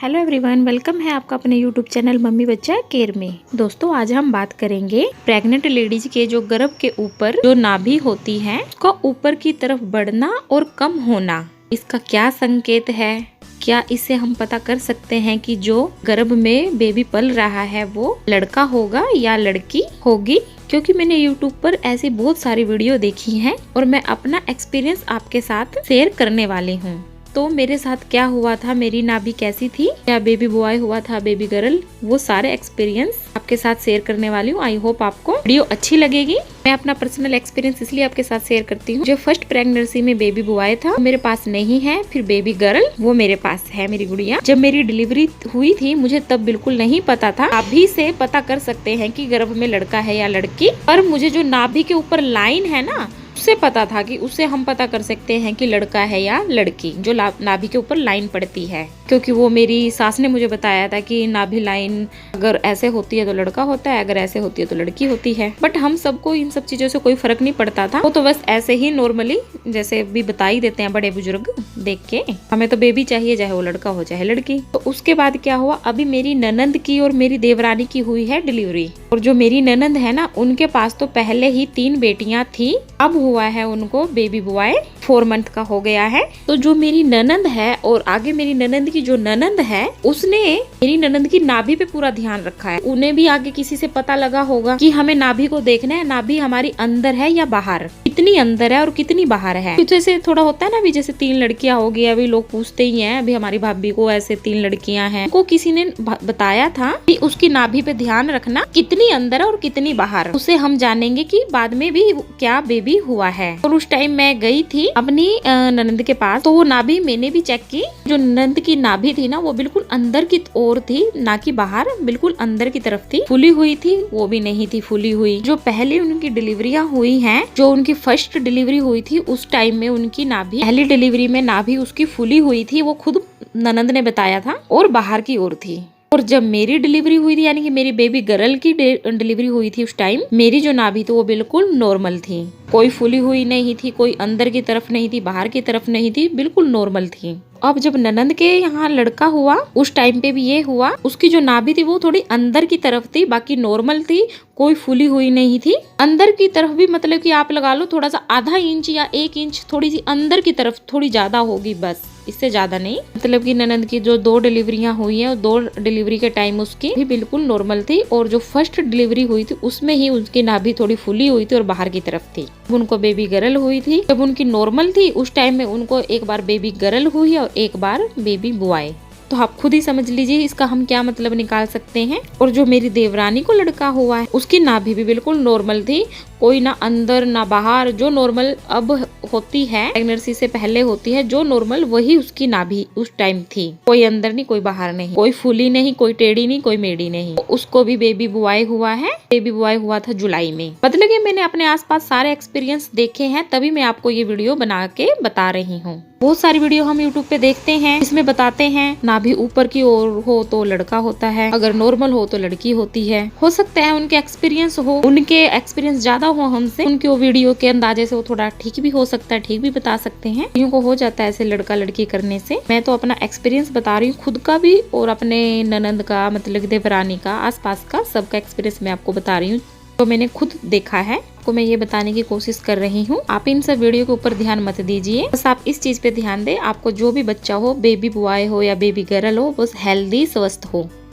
Hello everyone, welcome है आपका अपने यूट्यूब चैनल मम्मी बच्चा केयर में। दोस्तों, आज हम बात करेंगे प्रेग्नेंट लेडीज के जो गर्भ के ऊपर जो नाभि होती है उसका ऊपर की तरफ बढ़ना और कम होना, इसका क्या संकेत है। क्या इससे हम पता कर सकते हैं कि जो गर्भ में बेबी पल रहा है वो लड़का होगा या लड़की होगी। क्योंकि मैंने YouTube पर ऐसी बहुत सारी वीडियो देखी हैं और मैं अपना एक्सपीरियंस आपके साथ शेयर करने वाली हूँ। तो मेरे साथ क्या हुआ था, मेरी नाभि कैसी थी, क्या बेबी बॉय हुआ था, बेबी गर्ल, वो सारे एक्सपीरियंस आपके साथ शेयर करने वाली हूँ। आई होप आपको वीडियो अच्छी लगेगी। मैं अपना पर्सनल एक्सपीरियंस इसलिए आपके साथ शेयर करती हूँ। जो फर्स्ट प्रेगनेंसी में बेबी बॉय था मेरे पास नहीं है, फिर बेबी गर्ल वो मेरे पास है, मेरी गुड़िया। जब मेरी डिलीवरी हुई थी मुझे तब बिल्कुल नहीं पता था। अभी से पता कर सकते हैं कि गर्भ में लड़का है या लड़की, पर मुझे जो नाभि के ऊपर लाइन है ना, उससे पता था कि उससे हम पता कर सकते हैं कि लड़का है या लड़की। जो नाभि के ऊपर लाइन पड़ती है, क्योंकि वो मेरी सास ने मुझे बताया था कि नाभि लाइन अगर ऐसे होती है तो लड़का होता है, अगर ऐसे होती है तो लड़की होती है। बट हम सबको इन सब चीजों से कोई फर्क नहीं पड़ता था, वो तो बस ऐसे ही नॉर्मली जैसे भी बता ही देते हैं बड़े बुजुर्ग देख के। हमें तो बेबी चाहिए, चाहे वो लड़का हो चाहे लड़की। तो उसके बाद क्या हुआ, अभी मेरी ननंद की और मेरी देवरानी की हुई है डिलीवरी। और जो मेरी ननंद है ना, उनके पास तो पहले ही 3 बेटियां थी। अब हुआ है उनको बेबी बॉय 4 मंथ का हो गया है। तो जो मेरी ननंद है और आगे मेरी ननंद की जो ननंद है, उसने मेरी ननंद की नाभि पे पूरा ध्यान रखा है। उन्हें भी आगे किसी से पता लगा होगा कि हमें नाभि को देखना है, नाभि हमारी अंदर है या बाहर, कितनी अंदर है और कितनी बाहर है। तो जैसे थोड़ा होता है ना, अभी जैसे 3 लड़कियां हो गई, अभी लोग पूछते ही हैं, अभी हमारी भाभी को ऐसे 3 लड़कियां हैं, को किसी ने बताया था कि उसकी नाभि पे ध्यान रखना, कितनी अंदर है और कितनी बाहर। उसे हम जानेंगे कि बाद में भी क्या बेबी हुआ है। और उस टाइम मैं गई थी अपनी ननंद के पास, तो वो नाभि मैंने भी चेक की। जो ननंद की नाभि थी ना, वो बिल्कुल अंदर की ओर थी, ना कि बाहर, बिल्कुल अंदर की तरफ थी। फुली हुई थी वो भी नहीं थी फुली हुई। जो पहले उनकी डिलीवरियां हुई हैं, जो उनकी फर्स्ट डिलीवरी हुई थी उस टाइम में उनकी नाभि, पहली डिलीवरी में नाभि उसकी फुली हुई थी, वो खुद ननंद ने बताया था, और बाहर की ओर थी। और जब मेरी डिलीवरी हुई थी, यानी कि मेरी बेबी गर्ल की डिलीवरी हुई थी, उस टाइम मेरी जो नाभि थी वो बिल्कुल नॉर्मल थी, कोई फुली हुई नहीं थी, कोई अंदर की तरफ नहीं थी, बाहर की तरफ नहीं थी, बिल्कुल नॉर्मल थी। अब जब ननंद के यहाँ लड़का हुआ उस टाइम पे भी ये हुआ, उसकी जो नाभि थी वो थोड़ी अंदर की तरफ थी, बाकी नॉर्मल थी, कोई फुली हुई नहीं थी। अंदर की तरफ भी मतलब कि आप लगा लो थोड़ा सा आधा इंच या 1 इंच थोड़ी सी अंदर की तरफ थोड़ी ज्यादा होगी, बस इससे ज्यादा नहीं। मतलब कि ननंद की जो 2 डिलीवरियां हुई है, 2 डिलीवरी के टाइम उसकी भी बिल्कुल नॉर्मल थी, और जो फर्स्ट डिलीवरी हुई थी उसमें ही उसकी नाभि थोड़ी फुली हुई थी और बाहर की तरफ थी। उनको बेबी गर्ल हुई थी, जब उनकी नॉर्मल थी उस टाइम में उनको एक बार बेबी गर्ल हुई और एक बार बेबी बॉय। तो आप खुद ही समझ लीजिए इसका हम क्या मतलब निकाल सकते हैं। और जो मेरी देवरानी को लड़का हुआ है, उसकी नाभि भी बिल्कुल नॉर्मल थी, कोई ना अंदर ना बाहर। जो नॉर्मल अब होती है, प्रेगनेंसी से पहले होती है जो नॉर्मल, वही उसकी नाभि उस टाइम थी। कोई अंदर नहीं, कोई बाहर नहीं, कोई फुली नहीं, कोई टेढ़ी नहीं, कोई मेढ़ी नहीं। उसको भी बेबी बॉय हुआ है, बेबी बॉय हुआ था जुलाई में। मतलब कि मैंने अपने आसपास सारे एक्सपीरियंस देखे हैं, तभी मैं आपको ये वीडियो बना के बता रही हूँ। बहुत सारी वीडियो हम यूट्यूब पे देखते हैं, इसमें बताते हैं नाभि ऊपर की ओर हो तो लड़का होता है, अगर नॉर्मल हो तो लड़की होती है। हो सकता है उनके एक्सपीरियंस ज्यादा हो हमसे, उनके वो वीडियो के अंदाजे से वो थोड़ा ठीक भी हो सकता है, ठीक भी बता सकते हैं। कईयों को हो जाता है ऐसे लड़का लड़की करने से। मैं तो अपना एक्सपीरियंस बता रही हूँ, खुद का भी और अपने ननंद का, मतलब देवरानी का, आसपास का सबका एक्सपीरियंस मैं आपको बता रही हूँ, तो मैंने खुद देखा है, को मैं ये बताने की कोशिश कर रही हूँ। आप इन सब वीडियो के ऊपर ध्यान मत दीजिए, बस आप इस चीज पे ध्यान दें, आपको जो भी बच्चा हो, बेबी बॉय हो या बेबी गर्ल हो, बस हेल्दी स्वस्थ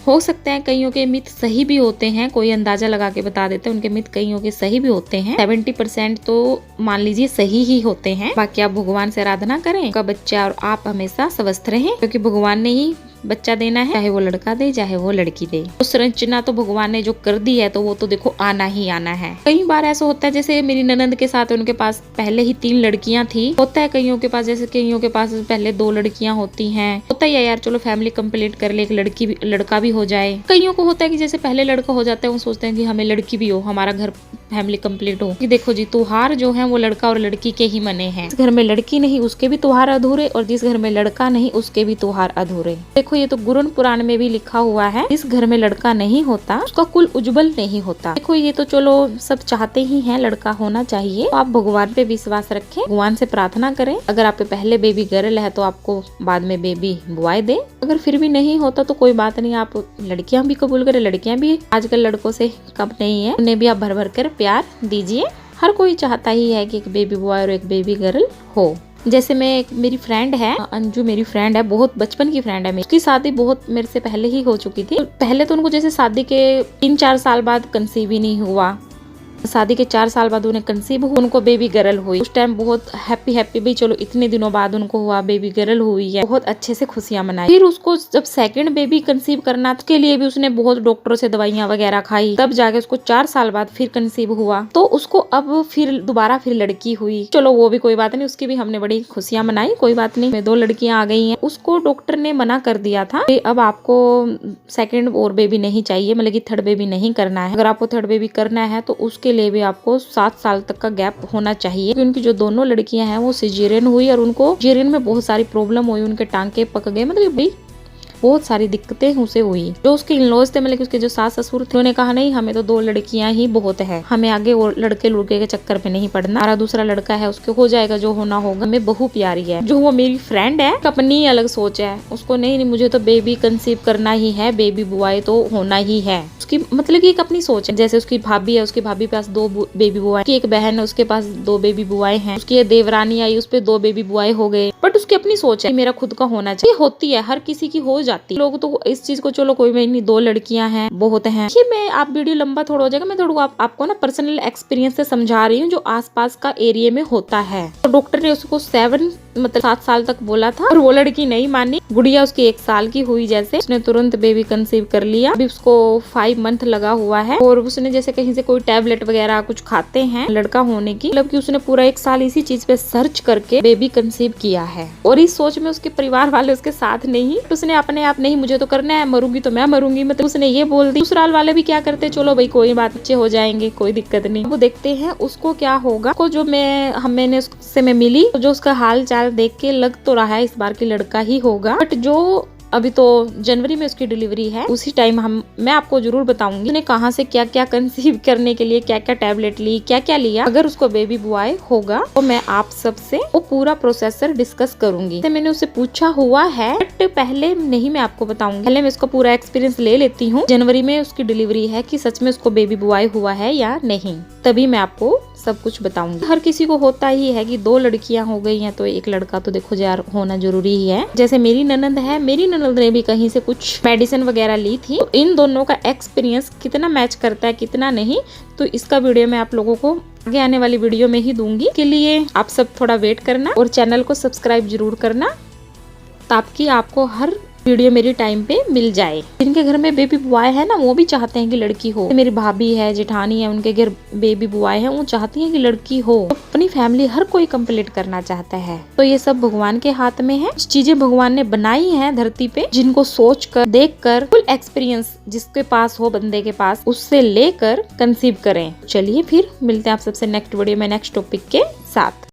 हो सकते हैं कईयों के मिथ सही भी होते हैं, कोई अंदाजा लगा के बता देते हैं, उनके मिथ कईयों के सही भी होते हैं। 70% तो मान लीजिए सही ही होते हैं। बाकी आप भगवान से आराधना करें, आपका बच्चा और आप हमेशा स्वस्थ रहें, क्योंकि भगवान ने ही बच्चा देना है, चाहे वो लड़का दे चाहे वो लड़की दे। तो संरचना तो भगवान ने जो कर दी है, तो वो तो देखो आना ही आना है। कई बार ऐसा होता है, जैसे मेरी ननंद के साथ, उनके पास पहले ही 3 लड़कियां थी। होता है कईयों के पास, जैसे कईयों के पास पहले 2 लड़कियां होती हैं। होता है यार, चलो फैमिली कंप्लीट कर ले, एक लड़का भी हो जाए। कईयों को होता है कि जैसे पहले लड़का हो जाता है, वो सोचते हैं कि हमें लड़की भी हो, हमारा घर फैमिली कंप्लीट हो। कि देखो जी, त्योहार जो है वो लड़का और लड़की के ही मने हैं। जिस घर में लड़की नहीं उसके भी त्योहार अधूरे, और जिस घर में लड़का नहीं उसके भी त्योहार अधूरे। देखो ये तो गुरु पुराण में भी लिखा हुआ है, जिस घर में लड़का नहीं होता उसका कुल उज्जवल नहीं होता। देखो ये तो चलो सब चाहते ही हैं लड़का होना चाहिए, तो आप भगवान पे विश्वास रखें, भगवान से प्रार्थना करें। अगर आप पे पहले बेबी गर्ल है तो आपको बाद में बेबी बॉय दे। अगर फिर भी नहीं होता तो कोई बात नहीं, आप लड़कियां भी कबूल करें। लड़कियां भी आजकल लड़कों से कम नहीं है, उन्हें भी आप भर भर कर प्यार दीजिए। हर कोई चाहता ही है कि एक बेबी बॉय और एक बेबी गर्ल हो। जैसे मेरी फ्रेंड है अंजू, मेरी फ्रेंड है, बहुत बचपन की फ्रेंड है मेरी। उसकी शादी बहुत मेरे से पहले ही हो चुकी थी। पहले तो उनको जैसे शादी के 3-4 साल बाद कंसीव ही नहीं हुआ, शादी के 4 साल बाद उन्हें कंसीव हुआ, उनको बेबी गर्ल हुई। उस टाइम बहुत हैप्पी भी, चलो इतने दिनों बाद उनको हुआ, बेबी गर्ल हुई है, बहुत अच्छे से खुशियां मनाई। फिर उसको जब सेकंड बेबी कंसीव करना, उसके लिए भी उसने बहुत डॉक्टरों से दवाइयां वगैरह खाई, तब जाके उसको 4 साल बाद फिर कंसीव हुआ। तो उसको अब फिर दोबारा फिर लड़की हुई। चलो वो भी कोई बात नहीं, उसकी भी हमने बड़ी खुशियां मनाई, कोई बात नहीं। 2 लड़कियां आ गई हैं। उसको डॉक्टर ने मना कर दिया था कि अब आपको सेकंड और बेबी नहीं चाहिए, मतलब कि थर्ड बेबी नहीं करना है। अगर आपको थर्ड बेबी करना है तो उसके लिए भी आपको 7 साल तक का गैप होना चाहिए। क्योंकि उनकी जो दोनों लड़कियां हैं वो सिजेरियन हुई, और उनको सिजेरियन में बहुत सारी प्रॉब्लम हुई, उनके टांके पक गए, मतलब भाई बहुत सारी दिक्कतें उसे हुई। जो उसके इन-लॉज थे, मतलब कि उसके जो सास ससुर थे, उन्होंने कहा नहीं हमें तो 2 लड़कियां ही बहुत है, हमें आगे और लड़के के चक्कर में नहीं पड़ना। हमारा दूसरा लड़का है उसके हो जाएगा, जो होना होगा, हमें बहू प्यारी है। जो वो मेरी फ्रेंड है अपनी अलग सोच है, उसको नहीं मुझे तो बेबी कंसीव करना ही है, बेबी बॉय तो होना ही है। उसकी मतलब कि एक अपनी सोच है। जैसे उसकी भाभी है, उसकी भाभी के पास 2 बेबी बॉय, एक बहन है उसके पास 2 बेबी बॉय हैं, उसकी देवरानी आई उस पे 2 बेबी बॉय हो गए। बट उसकी अपनी सोच है मेरा खुद का होना चाहिए, होती है हर किसी की हो जाती है। लोग तो इस चीज को चलो कोई नहीं, 2 लड़कियां हैं बहुत हैं। ये मैं आप वीडियो लंबा थोड़ा हो जाएगा, मैं थोड़ा आपको ना पर्सनल एक्सपीरियंस से समझा रही हूँ जो आसपास का एरिया में होता है। तो डॉक्टर ने उसको 7 साल तक बोला था, और वो लड़की नहीं मानी। गुड़िया उसकी 1 साल की हुई जैसे उसने तुरंत बेबी कंसीव कर लिया। अभी उसको 5 मंथ लगा हुआ है, और उसने जैसे कहीं से कोई टैबलेट वगैरह कुछ खाते हैं लड़का होने की, मतलब कि उसने पूरा 1 साल इसी चीज पे सर्च करके बेबी कंसीव किया है। और इस सोच में उसके परिवार वाले उसके साथ नहीं, उसने अपने आप नहीं मुझे तो करना है, मरूंगी तो मैं मरूंगी, मतलब उसने ये बोल दी। ससुराल वाले भी क्या करते, चलो भाई कोई बात, बच्चे हो जाएंगे कोई दिक्कत नहीं। वो देखते हैं उसको क्या होगा। को जो मैंने उससे मिली, तो जो उसका हाल चाल देख के लग तो रहा है इस बार की लड़का ही होगा। बट जो अभी तो जनवरी में उसकी डिलीवरी है, उसी टाइम मैं आपको जरूर बताऊंगी उसने कहाँ से क्या क्या कंसीव करने के लिए क्या क्या टैबलेट ली, क्या क्या लिया। अगर उसको बेबी बॉय होगा तो मैं आप सबसे वो पूरा प्रोसेसर डिस्कस करूंगी। तो मैंने उससे पूछा हुआ है, बट पहले नहीं मैं आपको बताऊंगी, पहले मैं इसको पूरा एक्सपीरियंस ले लेती हूँ। जनवरी में उसकी डिलीवरी है कि सच में उसको बेबी बॉय हुआ है या नहीं, तभी मैं आपको सब कुछ बताऊंगी। हर किसी को होता ही है कि 2 लड़कियां हो गई हैं तो 1 लड़का तो देखो यार होना जरूरी ही है। जैसे मेरी ननद है, मेरी ननद ने भी कहीं से कुछ मेडिसिन वगैरह ली थी। तो इन दोनों का एक्सपीरियंस कितना मैच करता है कितना नहीं, तो इसका वीडियो मैं आप लोगों को आगे आने वाली वीडियो में ही दूंगी। के लिए आप सब थोड़ा वेट करना और चैनल को सब्सक्राइब जरूर करना, ताकि आपको हर वीडियो मेरी टाइम पे मिल जाए। जिनके घर में बेबी बॉय है ना, वो भी चाहते हैं कि लड़की हो। मेरी भाभी है, जेठानी है, उनके घर बेबी बॉय है, वो चाहती हैं कि लड़की हो। अपनी फैमिली हर कोई कंप्लीट करना चाहता है। तो ये सब भगवान के हाथ में है। चीजें भगवान ने बनाई हैं धरती पे, जिनको सोच कर देख कर फुल एक्सपीरियंस जिसके पास हो बंदे के पास, उससे लेकर कंसीव करें। चलिए फिर मिलते हैं आप सबसे नेक्स्ट वीडियो में नेक्स्ट टॉपिक के साथ।